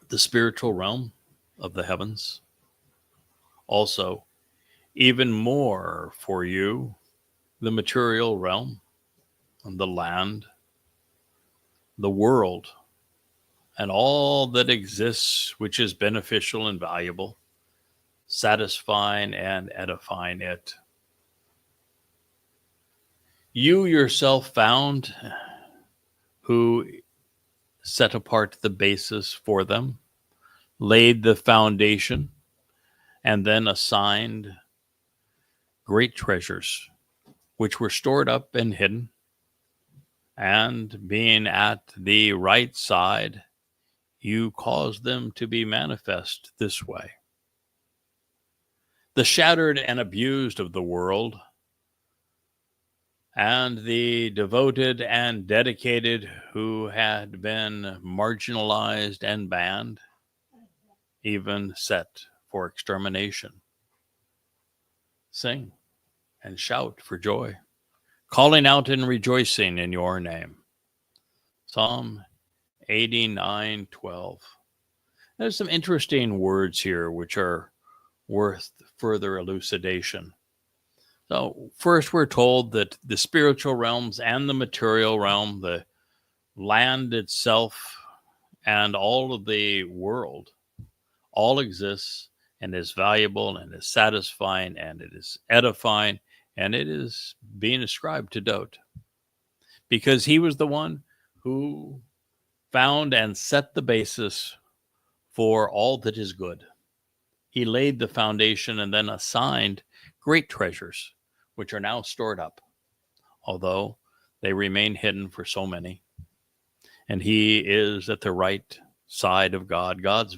the spiritual realm of the heavens. Also, even more for you, the material realm, the land, the world, and all that exists which is beneficial and valuable, satisfying and edifying it. You yourself found who set apart the basis for them, laid the foundation, and then assigned great treasures, which were stored up and hidden, and being at the right side, you caused them to be manifest this way. The shattered and abused of the world, and the devoted and dedicated who had been marginalized and banned, even set for extermination. Sing and shout for joy, calling out and rejoicing in your name. Psalm 89:12. There's some interesting words here which are worth further elucidation. So first, we're told that the spiritual realms and the material realm, the land itself, and all of the world, all exists and is valuable and is satisfying and it is edifying, and it is being ascribed to Dowd because he was the one who found and set the basis for all that is good. He laid the foundation and then assigned great treasures, which are now stored up, although they remain hidden for so many. And he is at the right side of God, God's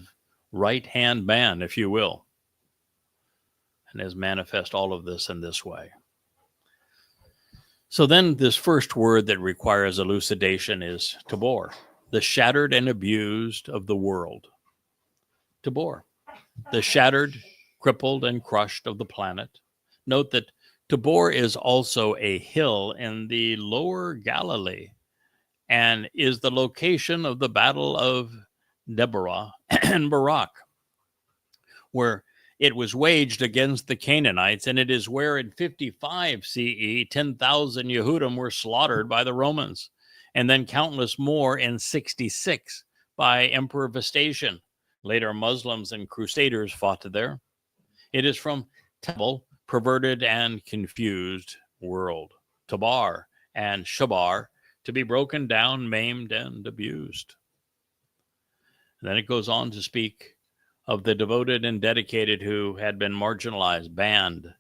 right-hand man, if you will, and has manifest all of this in this way. So then this first word that requires elucidation is tabor, the shattered and abused of the world. Tabor, the shattered, crippled, and crushed of the planet. Note that Tabor is also a hill in the lower Galilee and is the location of the Battle of Deborah and Barak, where it was waged against the Canaanites, and it is where in 55 CE, 10,000 Yehudim were slaughtered by the Romans, and then countless more in 66 by Emperor Vespasian. Later, Muslims and Crusaders fought there. It is from Babel, perverted and confused world, Tabar and Shabar, to be broken down, maimed, and abused. And then it goes on to speak of the devoted and dedicated who had been marginalized, banned,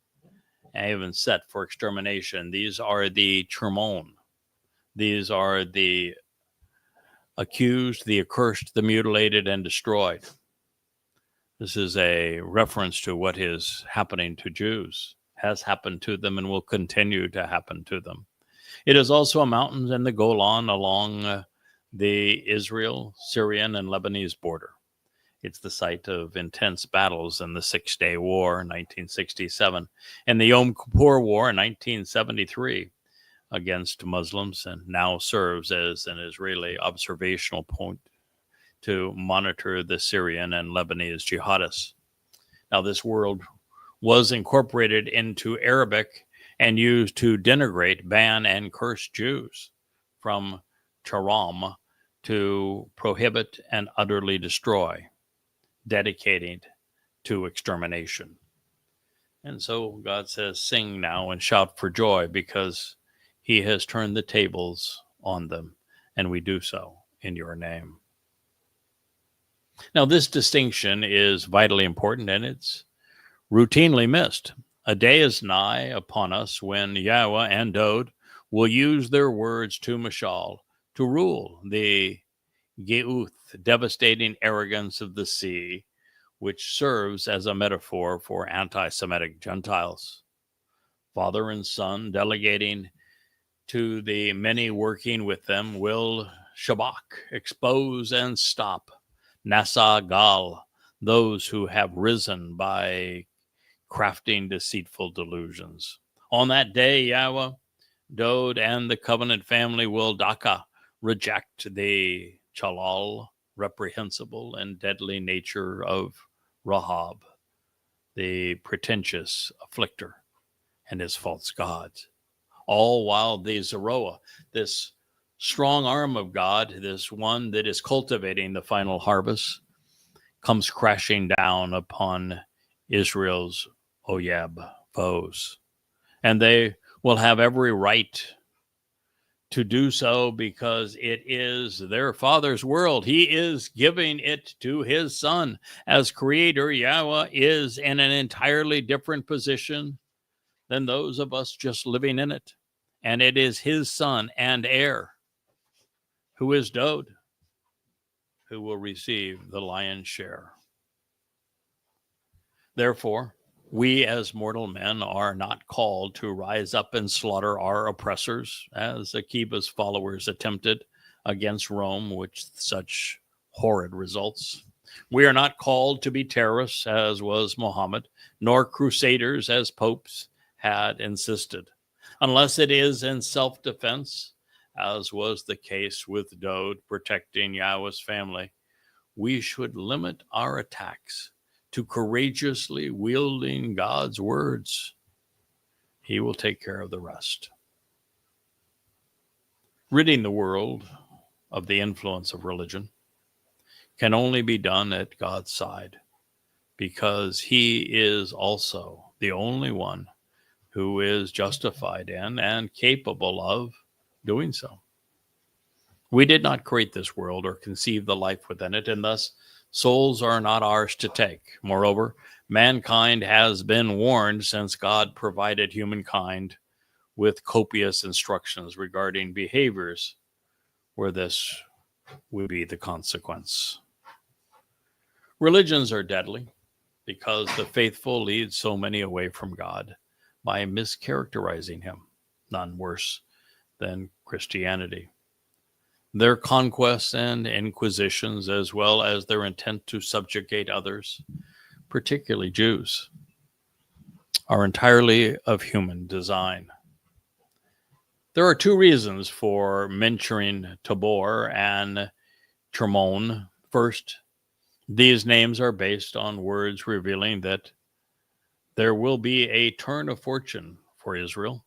and even set for extermination. These are the Chermon. These are the accused, the accursed, the mutilated, and destroyed. This is a reference to what is happening to Jews, has happened to them, and will continue to happen to them. It is also a mountain in the Golan along the Israel, Syrian, and Lebanese border. It's the site of intense battles in the Six-Day War in 1967 and the Yom Kippur War in 1973 against Muslims, and now serves as an Israeli observational point to monitor the Syrian and Lebanese jihadists. Now, this word was incorporated into Arabic and used to denigrate, ban, and curse Jews, from charam, to prohibit and utterly destroy, dedicated to extermination. And so God says, sing now and shout for joy, because he has turned the tables on them, and we do so in your name. Now, this distinction is vitally important, and it's routinely missed. A day is nigh upon us when Yahowah and Dowd will use their words to mashal, to rule the Geuth, devastating arrogance of the sea, which serves as a metaphor for anti-Semitic Gentiles. Father and son, delegating to the many working with them, will shabak, expose and stop, nasa gal, those who have risen by crafting deceitful delusions. On that day, Yahowah, Dowd, and the covenant family will daka, reject the chalal, reprehensible and deadly nature of Rahab, the pretentious afflicter, and his false gods. All while the Zeroah, this strong arm of God, this one that is cultivating the final harvest, comes crashing down upon Israel's Oyeb foes. And they will have every right to do so, because it is their Father's world. He is giving it to his Son. As Creator, Yahowah is in an entirely different position than those of us just living in it. And it is his Son and heir, who is Dowd, who will receive the lion's share. Therefore, we as mortal men are not called to rise up and slaughter our oppressors, as Akiba's followers attempted against Rome, with such horrid results. We are not called to be terrorists, as was Muhammad, nor crusaders, as popes had insisted, unless it is in self-defense, as was the case with Dowd protecting Yahowah's family. We should limit our attacks to courageously wielding God's words. He will take care of the rest. Ridding the world of the influence of religion can only be done at God's side, because he is also the only one who is justified in and capable of doing so. We did not create this world or conceive the life within it, and thus souls are not ours to take. Moreover, mankind has been warned since God provided humankind with copious instructions regarding behaviors where this would be the consequence. Religions are deadly because the faithful lead so many away from God by mischaracterizing him, none worse than Christianity. Their conquests and inquisitions, as well as their intent to subjugate others, particularly Jews, are entirely of human design. There are two reasons for mentioning Tabor and Tramon. First, these names are based on words revealing that there will be a turn of fortune for Israel.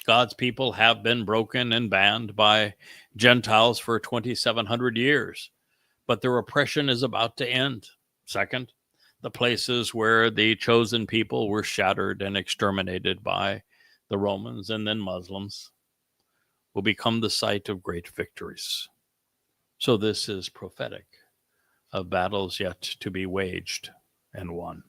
God's people have been broken and banned by Gentiles for 2,700 years, but their oppression is about to end. Second, the places where the chosen people were shattered and exterminated by the Romans and then Muslims will become the site of great victories. So this is prophetic of battles yet to be waged and won.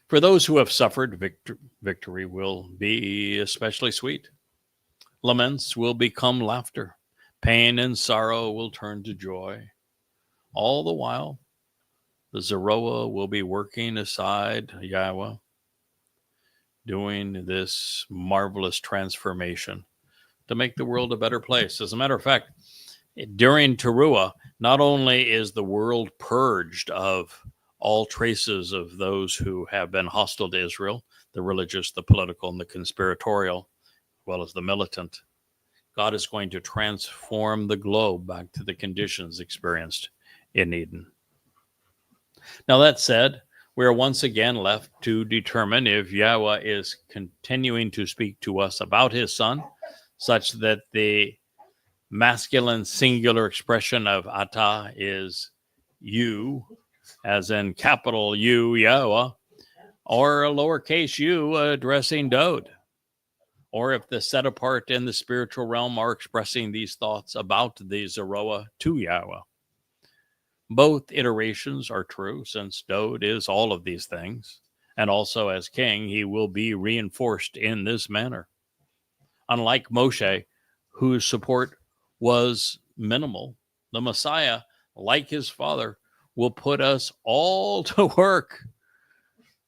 For those who have suffered, victory will be especially sweet. Laments will become laughter. Pain and sorrow will turn to joy. All the while, the Zeroah will be working aside Yahowah, doing this marvelous transformation to make the world a better place. As a matter of fact, during Towrah, not only is the world purged of all traces of those who have been hostile to Israel, the religious, the political, and the conspiratorial, as well as the militant, God is going to transform the globe back to the conditions experienced in Eden. Now, that said, we are once again left to determine if Yahowah is continuing to speak to us about his son, such that the masculine singular expression of Atah is you, as in capital U, Yahowah, or a lowercase u addressing Dode. Or if the set apart in the spiritual realm are expressing these thoughts about the Zeroah to Yahowah. Both iterations are true, since Dode is all of these things, and also as king, he will be reinforced in this manner. Unlike Moshe, whose support was minimal, the Messiah, like his father, will put us all to work,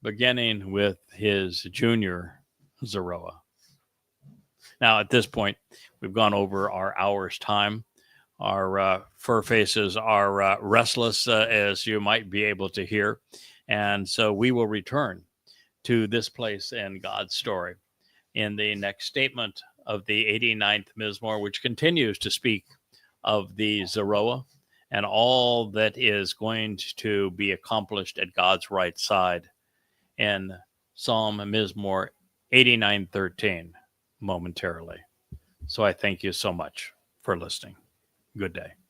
beginning with his junior Zeroah. Now, at this point, we've gone over our hour's time. Our fur faces are restless, as you might be able to hear. And so we will return to this place in God's story in the next statement of the 89th Mizmor, which continues to speak of the Zeroah and all that is going to be accomplished at God's right side in Psalm Mizmor 89:13 momentarily. So I thank you so much for listening. Good day.